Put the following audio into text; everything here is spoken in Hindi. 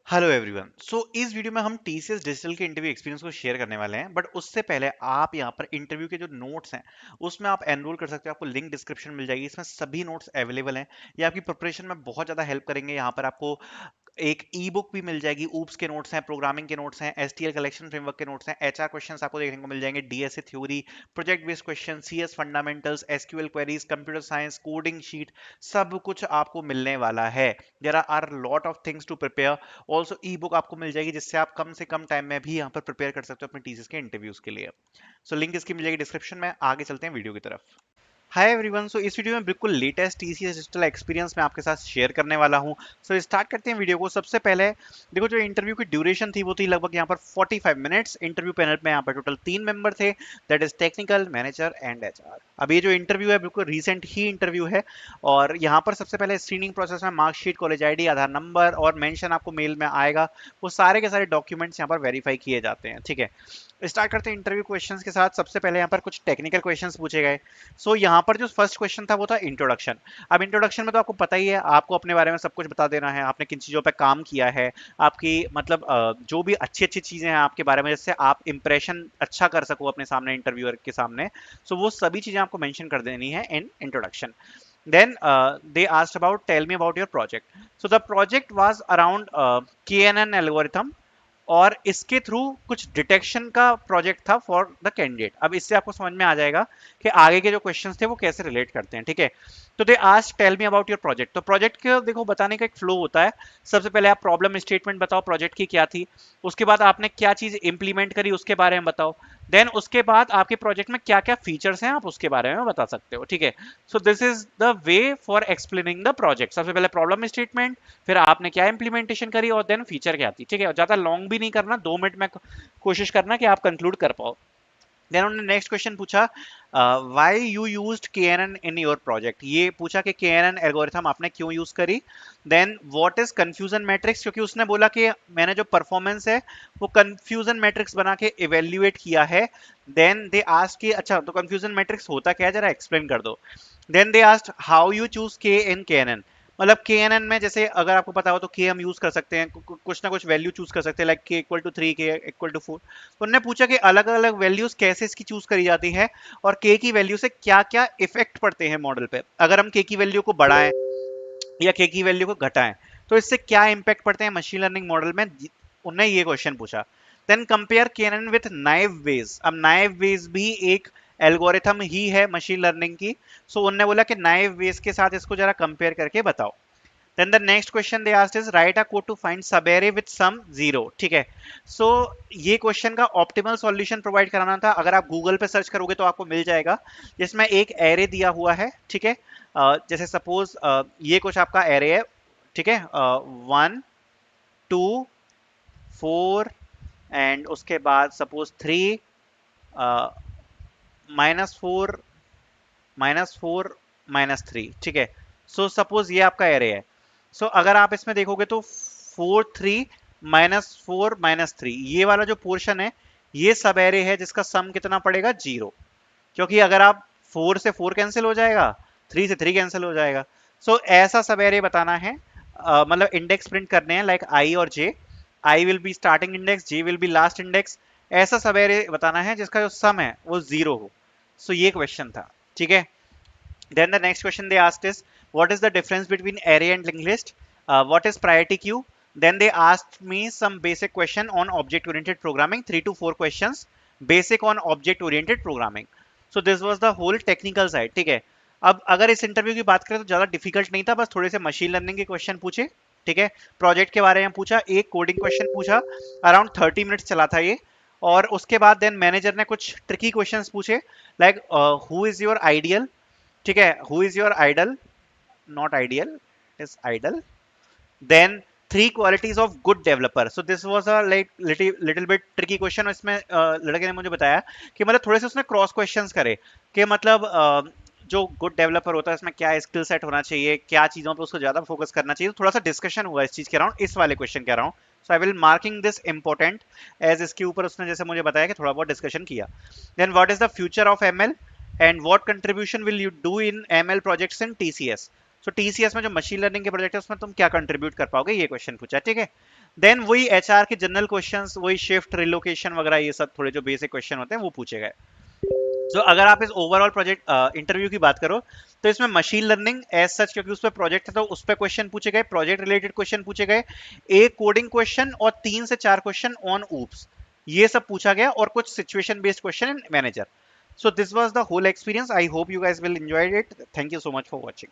Hello everyone. इस वीडियो में हम टीसीएस डिजिटल के इंटरव्यू एक्सपीरियंस को शेयर करने वाले हैं, बट उससे पहले आप यहाँ पर इंटरव्यू के जो नोट्स हैं उसमें आप एनरोल कर सकते हो। आपको लिंक डिस्क्रिप्शन मिल जाएगी, इसमें सभी नोट्स अवेलेबल हैं। ये आपकी प्रिपरेशन में बहुत ज़्यादा हेल्प करेंगे। यहाँ पर आपको एक ई बुक भी मिल जाएगी, ऊप्स के नोट्स हैं, प्रोग्रामिंग के नोट्स हैं, एसटीएल कलेक्शन फ्रेमवर्क के नोट्स हैं, एचआर क्वेश्चंस आपको देखने को मिल जाएंगे, DSA theory, project based question, CS fundamentals, SQL queries, computer science, coding sheet, सब कुछ आपको मिलने वाला है। There are lot of things to prepare. Also e book आपको मिल जाएगी जिससे आप कम से कम टाइम में भी यहाँ पर प्रिपेयर कर सकते हो अपने टीसीएस के इंटरव्यूज के लिए। लिंक इसकी मिल जाएगी डिस्क्रिप्शन में। आगे चलते हैं वीडियो की तरफ। Hi everyone. इस वीडियो में बिल्कुल लेटेस्ट टीसीएस डिजिटल एक्सपीरियंस मैं आपके साथ शेयर करने वाला हूं। स्टार्ट करते हैं वीडियो को। सबसे पहले देखो, जो इंटरव्यू की ड्यूरेशन थी वो थी लगभग यहाँ पर 45 मिनट्स। इंटरव्यू पैनल में यहाँ पर टोटल 3 मेंबर थे, that is technical, manager and HR. अब ये जो इंटरव्यू है बिल्कुल रिसेंट ही इंटरव्यू है, और यहाँ पर सबसे पहले स्क्रीनिंग प्रोसेस में मार्कशीट, कॉलेज आईडी, आधार नंबर और मेंशन आपको मेल में आएगा। वो सारे के सारे डॉक्यूमेंट्स यहाँ पर वेरीफाई किए जाते हैं। ठीक है, स्टार्ट करते हैं इंटरव्यू क्वेश्चंस के साथ। सबसे पहले यहाँ पर कुछ टेक्निकल क्वेश्चंस पूछे गए। यहाँ पर जो फर्स्ट क्वेश्चन था वो था इंट्रोडक्शन। अब इंट्रोडक्शन में तो आपको पता ही है, आपको अपने बारे में सब कुछ बता देना है, आपने किन चीज़ों पे काम किया है, आपकी मतलब जो भी अच्छी अच्छी चीज़ें हैं आपके बारे में, जिससे आप इंप्रेशन अच्छा कर सको अपने सामने, इंटरव्यूअर के सामने। वो सभी चीज़ें आपको मेंशन कर देनी है in introduction. Then they asked about, tell me about your project. So the project was around KNN algorithm, और इसके थ्रू कुछ डिटेक्शन का प्रोजेक्ट था फॉर द कैंडिडेट। अब इससे आपको समझ में आ जाएगा कि आगे के जो क्वेश्चंस थे वो कैसे रिलेट करते हैं। ठीक है, तो they ask tell me about your project. तो प्रोजेक्ट के देखो बताने का एक फ्लो होता है। सबसे पहले आप प्रॉब्लम स्टेटमेंट बताओ प्रोजेक्ट की क्या थी, उसके बाद आपने क्या चीज इंप्लीमेंट करी उसके बारे में बताओ, देन उसके बाद आपके प्रोजेक्ट में क्या क्या फीचर्स हैं आप उसके बारे में बता सकते हो। ठीक है, this is the way for explaining the project. सबसे पहले प्रॉब्लम स्टेटमेंट, फिर आपने क्या इंप्लीमेंटेशन करी, और देन फीचर क्या थी। ठीक है, ज्यादा लॉन्ग भी नहीं करना, 2 मिनट में कोशिश करना कि आप कंक्लूड कर पाओ। देन उन्होंने नेक्स्ट क्वेश्चन पूछा, why you used KNN in your project. ये पूछा कि केएनएन एल्गोरिथम आपने क्यों यूज करी। Then what is confusion matrix, क्योंकि उसने बोला कि मैंने जो परफॉर्मेंस है वो कंफ्यूजन मैट्रिक्स बना के इवेल्युएट किया है। देन दे आस्क कि अच्छा तो कंफ्यूजन मैट्रिक्स होता क्या है, जरा एक्सप्लेन कर दो। Then they asked how you choose K in KNN. मतलब के एन एन में जैसे अगर आपको पता हो तो के हम यूज कर सकते हैं, कुछ ना कुछ वैल्यू चूज कर सकते हैं, लाइक के इक्वल टू 3, के इक्वल टू 4। तो उन्होंने पूछा कि अलग अलग वैल्यूज कैसे इसकी चूज करी जाती है, और के की वैल्यू से क्या क्या इफेक्ट पड़ते हैं मॉडल पे। अगर हम के की वैल्यू को बढ़ाएं या के की वैल्यू को घटाएं तो इससे क्या इंपैक्ट पड़ते हैं मशीन लर्निंग मॉडल में। उन्होंने ये क्वेश्चन पूछा। Then compare KNN with naive Bayes. अब नाइव बेस भी एक एल्गोरिथम ही है मशीन लर्निंग की। उन्होंने बोला कि नाइव बेस के साथ इसको जरा कंपेयर करके बताओ। Then the next question they asked is write a code to find subarray with sum 0। ठीक है, सो ये क्वेश्चन का ऑप्टिमल सॉल्यूशन प्रोवाइड कराना था। अगर आप गूगल पे सर्च करोगे तो आपको मिल जाएगा, जिसमें एक एरे दिया हुआ है। ठीक है, जैसे सपोज ये कुछ आपका एरे है। ठीक है, 1 2 4 एंड उसके बाद सपोज 3 -4 -4 -3। ठीक है, सपोज ये आपका एरे है। अगर आप इसमें देखोगे तो 4 3 -4 -3 ये वाला जो पोर्शन है ये सब एरे है, जिसका सम कितना पड़ेगा 0। क्योंकि अगर आप 4 से 4 कैंसिल हो जाएगा, 3 से 3 कैंसिल हो जाएगा। ऐसा सब एरे बताना है, मतलब इंडेक्स प्रिंट करने हैं, लाइक आई और J. I will be starting index, J will be last index. ऐसा सब एरे बताना है जिसका जो सम है वो 0 हो। ये क्वेश्चन था। ठीक है, then the next question they asked is what is the difference between array and linked list, what is priority queue. Then they asked me some basic question on object oriented programming, 3 to 4 questions basic on object oriented programming. This was the whole technical side. ठीक है, अब अगर इस इंटरव्यू की बात करें तो ज्यादा डिफिकल्ट नहीं था, बस थोड़े से मशीन लर्निंग के क्वेश्चन पूछे। ठीक है, प्रोजेक्ट के बारे में पूछा, एक कोडिंग क्वेश्चन पूछा, अराउंड 30 मिनट्स चला था ये। और उसके बाद देन मैनेजर ने कुछ ट्रिकी क्वेश्चंस पूछे, like who is your ideal. ठीक है, who is your idol, not ideal, is idol. Then 3 qualities of good developer. This was a like little bit tricky question. इसमें लड़के ने मुझे बताया कि मतलब थोड़े से उसने क्रॉस क्वेश्चंस करे कि मतलब जो गुड डेवलपर होता है इसमें क्या स्किल सेट होना चाहिए, क्या चीजों पे उसको ज्यादा फोकस करना चाहिए। तो थोड़ा सा डिस्कशन हुआ इस चीज के अराउंड, इस वाले क्वेश्चन के around. I will marking this important, as इसके ऊपर उसने जैसे मुझे बताया कि थोड़ा बहुत डिस्कशन किया। Then what is the future of ML and what contribution will you do in ML projects in TCS. So TCS में जो मशीन लर्निंग के प्रोजेक्ट है उसमें तुम क्या कंट्रीब्यूट कर पाओगे, ये क्वेश्चन पूछा, ठीक है। देन वही एचआर के जनरल क्वेश्चंस, वही शिफ्ट रिलोकेशन वगैरह, ये सब थोड़े जो बेसिक क्वेश्चन होते हैं वो पूछे गए। तो अगर आप इस ओवरऑल प्रोजेक्ट इंटरव्यू की बात करो तो इसमें मशीन लर्निंग एज सच, क्योंकि उस पर प्रोजेक्ट है तो उस पर क्वेश्चन पूछे गए, प्रोजेक्ट रिलेटेड क्वेश्चन पूछे गए, एक कोडिंग क्वेश्चन और 3 से 4 क्वेश्चन ऑन ऊप्स, ये सब पूछा गया, और कुछ situation based question in manager. So this was the whole experience. I hope you guys will enjoy it. Thank you so much for watching.